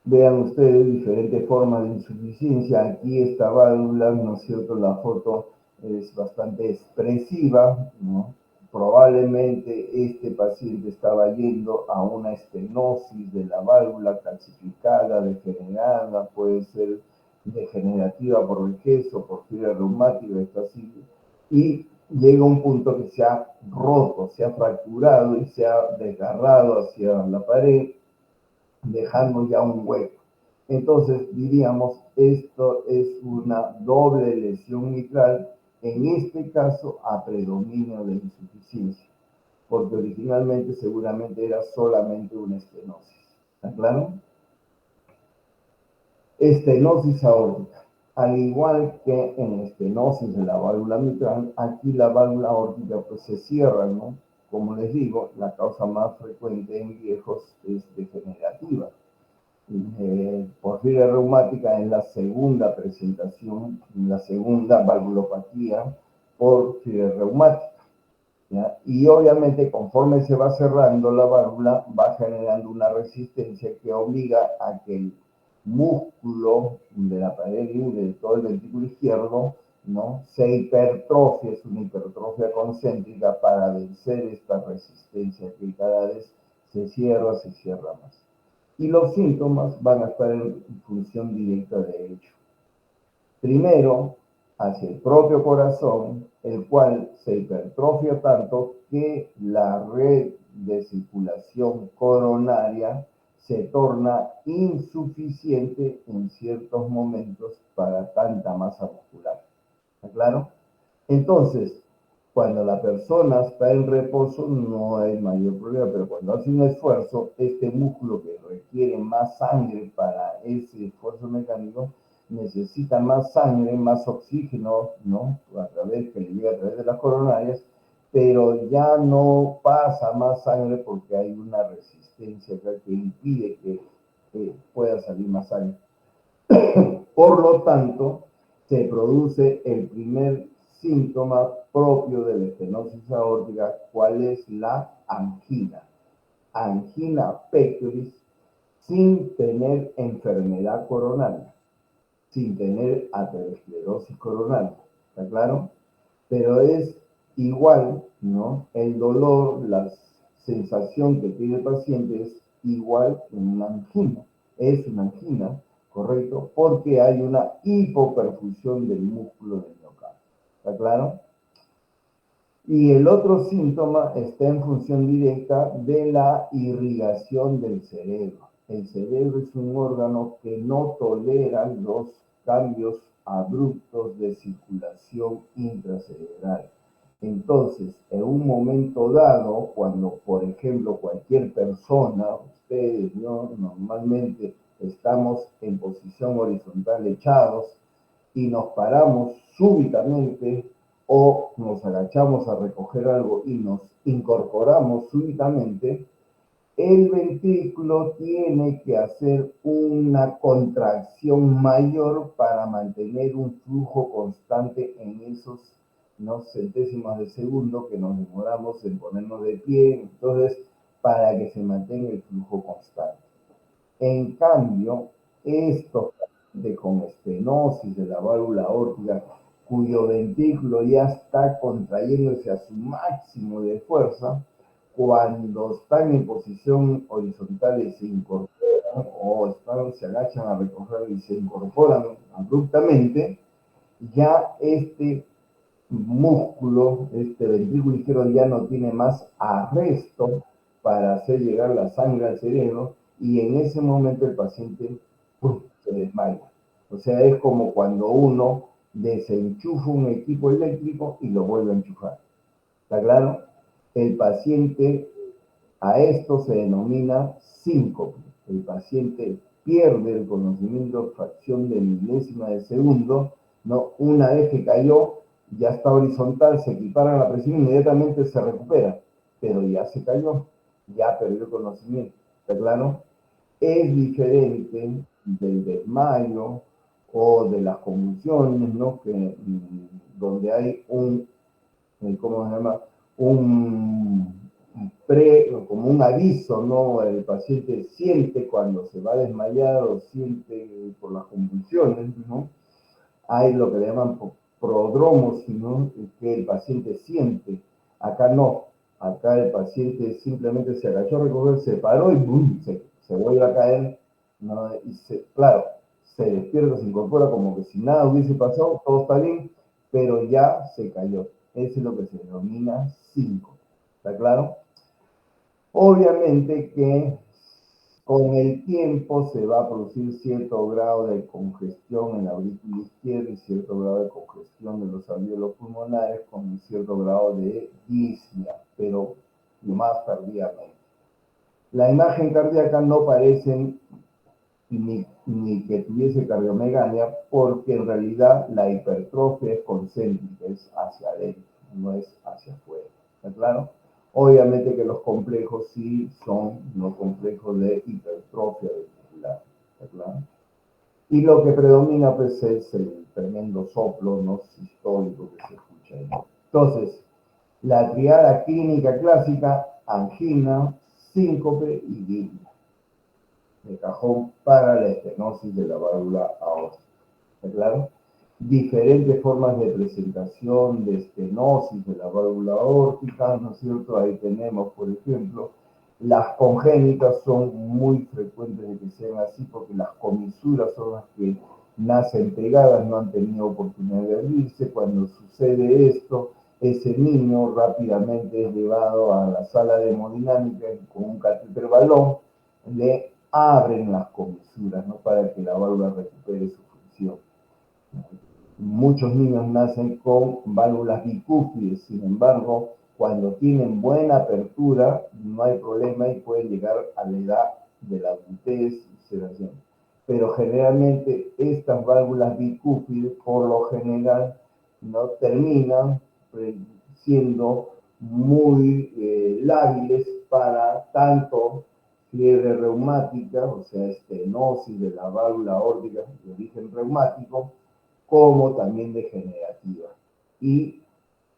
Vean ustedes diferentes formas de insuficiencia. Aquí esta válvula, ¿no es cierto? La foto es bastante expresiva, ¿no? Probablemente este paciente estaba yendo a una estenosis de la válvula calcificada, degenerada, puede ser degenerativa por vejez o por fibra reumática, está así, y llega un punto que se ha roto, se ha fracturado y se ha desgarrado hacia la pared, dejando ya un hueco. Entonces diríamos, esto es una doble lesión mitral, en este caso a predominio de insuficiencia, porque originalmente seguramente era solamente una estenosis. ¿Está claro? Estenosis aórtica. Al igual que en estenosis de la válvula mitral, aquí la válvula aórtica pues se cierra, ¿no? Como les digo, la causa más frecuente en viejos es degenerativa. Porfiria reumática es la segunda presentación, la segunda valvulopatía por fibra reumática. ¿Ya? Y obviamente conforme se va cerrando la válvula, va generando una resistencia que obliga a que el músculo de la pared libre de todo el ventrículo izquierdo ¿no? Se hipertrofia, es una hipertrofia concéntrica para vencer esta resistencia que cada vez se cierra más. Y los síntomas van a estar en función directa de ello. Primero, hacia el propio corazón, el cual se hipertrofia tanto que la red de circulación coronaria se torna insuficiente en ciertos momentos para tanta masa muscular. ¿Está claro? Entonces, cuando la persona está en reposo no hay mayor problema, pero cuando hace un esfuerzo, este músculo que requiere más sangre para ese esfuerzo mecánico, necesita más sangre, más oxígeno, ¿no? A través, que le llega a través de las coronarias, pero ya no pasa más sangre porque hay una resistencia que impide que pueda salir más sangre. Por lo tanto, se produce el primer síntoma propio de la estenosis aórtica, ¿cuál es la angina? Angina pectoris sin tener enfermedad coronaria, sin tener aterosclerosis coronaria, ¿está claro? Pero es igual, ¿no? El dolor, la sensación que tiene el paciente es igual que una angina. Es una angina, ¿correcto? Porque hay una hipoperfusión del músculo del miocardio. ¿Está claro? Y el otro síntoma está en función directa de la irrigación del cerebro. El cerebro es un órgano que no tolera los cambios abruptos de circulación intracerebral. Entonces, en un momento dado, cuando, por ejemplo, cualquier persona, ustedes, ¿no? Normalmente estamos en posición horizontal echados y nos paramos súbitamente o nos agachamos a recoger algo y nos incorporamos súbitamente, el ventrículo tiene que hacer una contracción mayor para mantener un flujo constante en esos, ¿no?, centésimas de segundo que nos demoramos en ponernos de pie, entonces, para que se mantenga el flujo constante. En cambio, estos pacientes con estenosis de la válvula aórtica, cuyo ventrículo ya está contrayéndose a su máximo de fuerza, cuando están en posición horizontal y se incorporan, o se agachan a recoger y se incorporan abruptamente, ya este músculo, este ventrículo izquierdo ya no tiene más arresto para hacer llegar la sangre al cerebro y en ese momento el paciente se desmaya. O sea, es como cuando uno desenchufa un equipo eléctrico y lo vuelve a enchufar. ¿Está claro? El paciente, a esto se denomina síncope. El paciente pierde el conocimiento fracción de milésima de segundo, ¿no? Una vez que cayó, ya está horizontal, se equipara la presión, inmediatamente se recupera, pero ya se cayó, ya perdió el conocimiento. ¿Está claro? Es diferente del desmayo o de las convulsiones, ¿no? Donde hay ¿cómo se llama? Un como un aviso, ¿no? El paciente siente cuando se va a desmayar o siente por las convulsiones, ¿no? Hay lo que le llaman prodromos, ¿no? Que el paciente siente. Acá no. Acá el paciente simplemente se agachó a recoger, se paró y ¡bum! Se vuelve a caer, ¿no? Y claro, se despierta, se incorpora como que si nada hubiese pasado, todo está bien, pero ya se cayó. Eso es lo que se denomina síncope. ¿Está claro? Obviamente que con el tiempo se va a producir cierto grado de congestión en la aurícula izquierda y cierto grado de congestión de los alvéolos pulmonares con cierto grado de disnea, pero más tardíamente. La imagen cardíaca no parece ni que tuviese cardiomegalia, porque en realidad la hipertrofia es concéntrica, es hacia adentro, no es hacia afuera. ¿Está claro? Obviamente que los complejos sí son no complejos de hipertrofia ventricular. ¿Está claro? Y lo que predomina pues es el tremendo soplo no sistólico que se escucha ahí. Entonces, la triada clínica clásica, angina, síncope y disnea, de cajón para la estenosis de la válvula aórtica. ¿Está claro? diferentes formas de presentación de estenosis de la válvula aórtica, ¿no es cierto? Ahí tenemos, por ejemplo, las congénitas son muy frecuentes de que sean así porque las comisuras son las que nacen pegadas, no han tenido oportunidad de abrirse. Cuando sucede esto, ese niño rápidamente es llevado a la sala de hemodinámica con un catéter balón, le abren las comisuras, ¿no? Para que la válvula recupere su función. Muchos niños nacen con válvulas bicúspides, sin embargo, cuando tienen buena apertura, no hay problema y pueden llegar a la edad de la adultez y ser así. Pero generalmente estas válvulas bicúspides, por lo general, no terminan siendo muy lábiles para tanto fiebre reumática, o sea, estenosis de la válvula aórtica de origen reumático, como también degenerativa. Y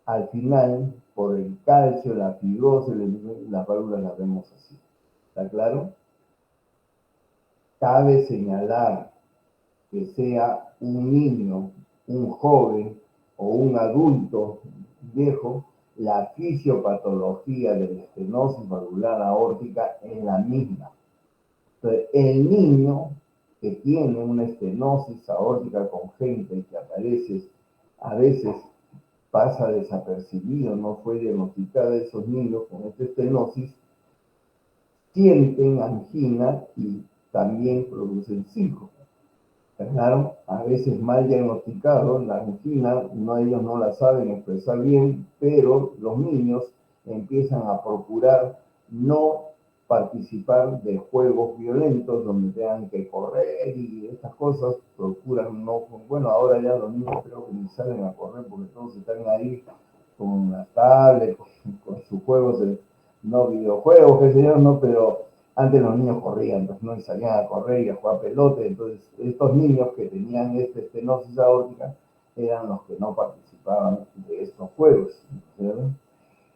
al final, por el calcio, la fibrosis, las válvulas las vemos así. ¿Está claro? Cabe señalar que sea un niño, un joven o un adulto viejo, la fisiopatología de la estenosis valvular aórtica es la misma. Entonces, el niño que tiene una estenosis aórtica congénita y que aparece a veces pasa desapercibido, no fue diagnosticada, esos niños con esta estenosis sienten angina y también producen síncope. Claro, a veces mal diagnosticado, la angina, ellos no la saben expresar bien, pero los niños empiezan a procurar no participar de juegos violentos donde tengan que correr y estas cosas, procuran no, bueno, ahora ya los niños creo que ni salen a correr porque todos están ahí con las tablets, con sus juegos, no videojuegos, qué sé yo, no, pero antes los niños corrían, pues, ¿no? Y salían a correr y a jugar pelota. Entonces, estos niños que tenían esta estenosis aórtica eran los que no participaban de estos juegos, ¿verdad?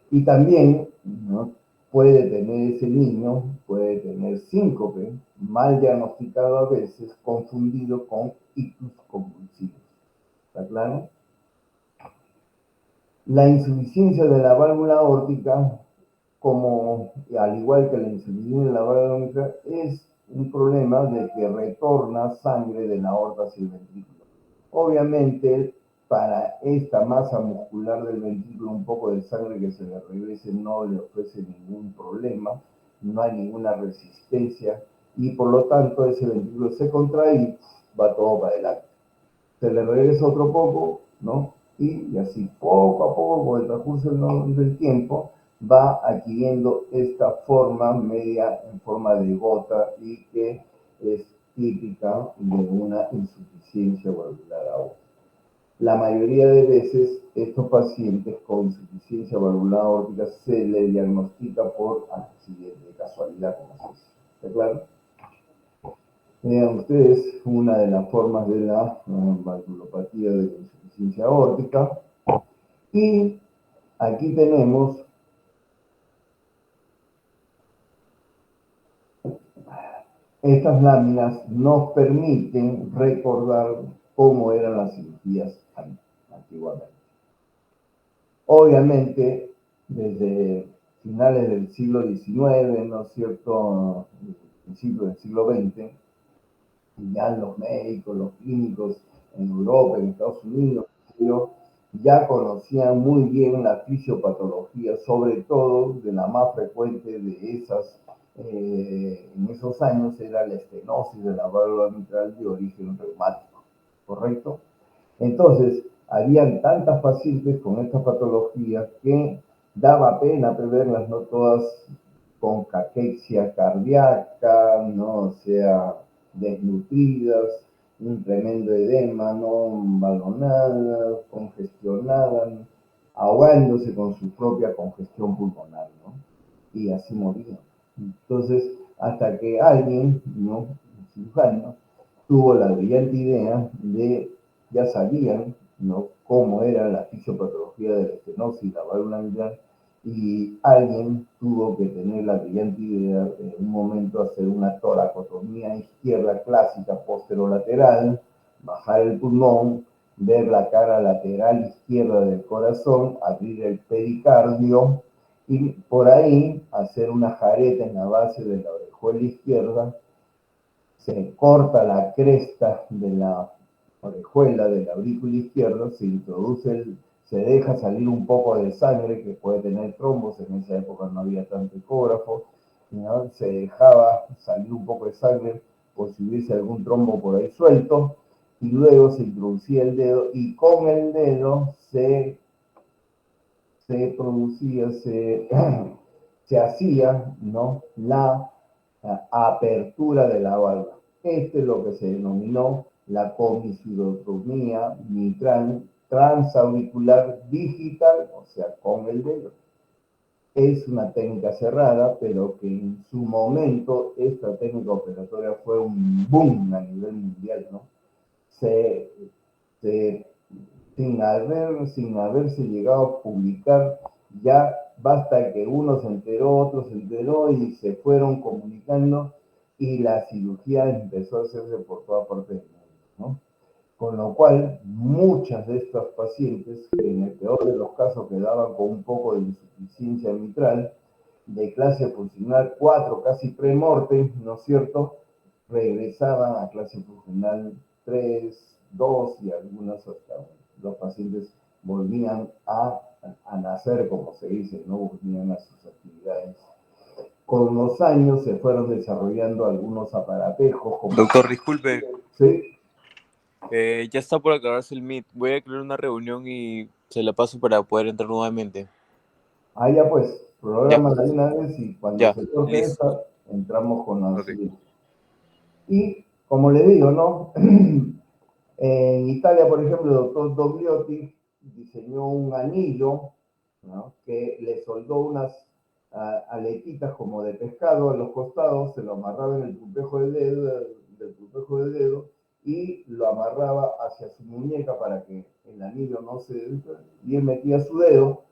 Y también, ¿no? Puede tener ese niño, puede tener síncope, mal diagnosticado a veces, confundido con ictus convulsivos. ¿Está claro? La insuficiencia de la válvula aórtica, como al igual que la insuficiencia de la válvula aórtica, es un problema de que retorna sangre de la aorta hacia el ventrículo. Obviamente, para esta masa muscular del ventrículo, un poco de sangre que se le regrese no le ofrece ningún problema, no hay ninguna resistencia y por lo tanto ese ventrículo se contrae y va todo para adelante. Se le regresa otro poco, ¿no? Y así poco a poco, con el transcurso del tiempo, va adquiriendo esta forma media en forma de gota y que es típica de una insuficiencia valvular aórtica. La mayoría de veces estos pacientes con insuficiencia valvular aórtica se le diagnostica por accidente, de casualidad, como se dice. ¿Está claro? Vean ustedes una de las formas de la valvulopatía de la insuficiencia aórtica. Y aquí tenemos estas láminas, nos permiten recordar cómo eran las cirugías antiguamente. Obviamente, desde finales del siglo XIX, ¿no es cierto?, principios del siglo XX, ya los médicos, los clínicos en Europa, en Estados Unidos, ya conocían muy bien la fisiopatología, sobre todo de la más frecuente de esas, en esos años era la estenosis de la válvula mitral de origen reumático, ¿correcto? Entonces, habían tantas pacientes con esta patología que daba pena verlas, no todas con caquexia cardíaca, ¿no? O sea, desnutridas, un tremendo edema, no balonadas, congestionadas, ahogándose con su propia congestión pulmonar, ¿no? Y así morían. Entonces, hasta que alguien, ¿no? Un cirujano, tuvo la brillante idea de, ya sabían, ¿no?, cómo era la fisiopatología de la estenosis y la válvula mitral, y alguien tuvo que tener la brillante idea en un momento hacer una toracotomía izquierda clásica posterolateral, bajar el pulmón ver la cara lateral izquierda del corazón, abrir el pericardio y por ahí hacer una jareta en la base de la orejuela izquierda. Se corta la cresta de la orejuela del aurículo izquierdo, se deja salir un poco de sangre que puede tener trombos, en esa época no había tanto ecógrafo, ¿no? Se dejaba salir un poco de sangre por si hubiese algún trombo por ahí suelto, y luego se introducía el dedo y con el dedo se producía, se hacía, ¿no?, la apertura de la válvula. Este es lo que se denominó la comisurotomía mitral transauricular digital, o sea, con el dedo. Es una técnica cerrada, pero que en su momento esta técnica operatoria fue un boom a nivel mundial, ¿no? Se, se sin haberse llegado a publicar, ya basta que uno se enteró, otro se enteró y se fueron comunicando y la cirugía empezó a hacerse por toda parte del mundo, ¿no? Con lo cual, muchas de estas pacientes, que en el peor de los casos quedaban con un poco de insuficiencia mitral, de clase funcional 4, casi premorte, ¿no es cierto?, regresaban a clase funcional 3, 2 y algunas hasta los pacientes volvían a nacer, como se dice, ¿no? Volvían a sus actividades. Con los años se fueron desarrollando algunos aparatejos como... Doctor, disculpe, ¿Sí? ya está por acabarse el Meet. Voy a crear una reunión y se la paso para poder entrar nuevamente. Ah, ya pues, Ya, programa de una vez y cuando ya, se corte listo. esta, entramos con la Ok. siguiente. Y como le digo, ¿no? En Italia, por ejemplo, el doctor Dogliotti diseñó un anillo, ¿no?, que le soldó unas aletitas como de pescado a los costados, se lo amarraba en el pupejo del dedo y lo amarraba hacia su muñeca para que el anillo no se... Y él metía su dedo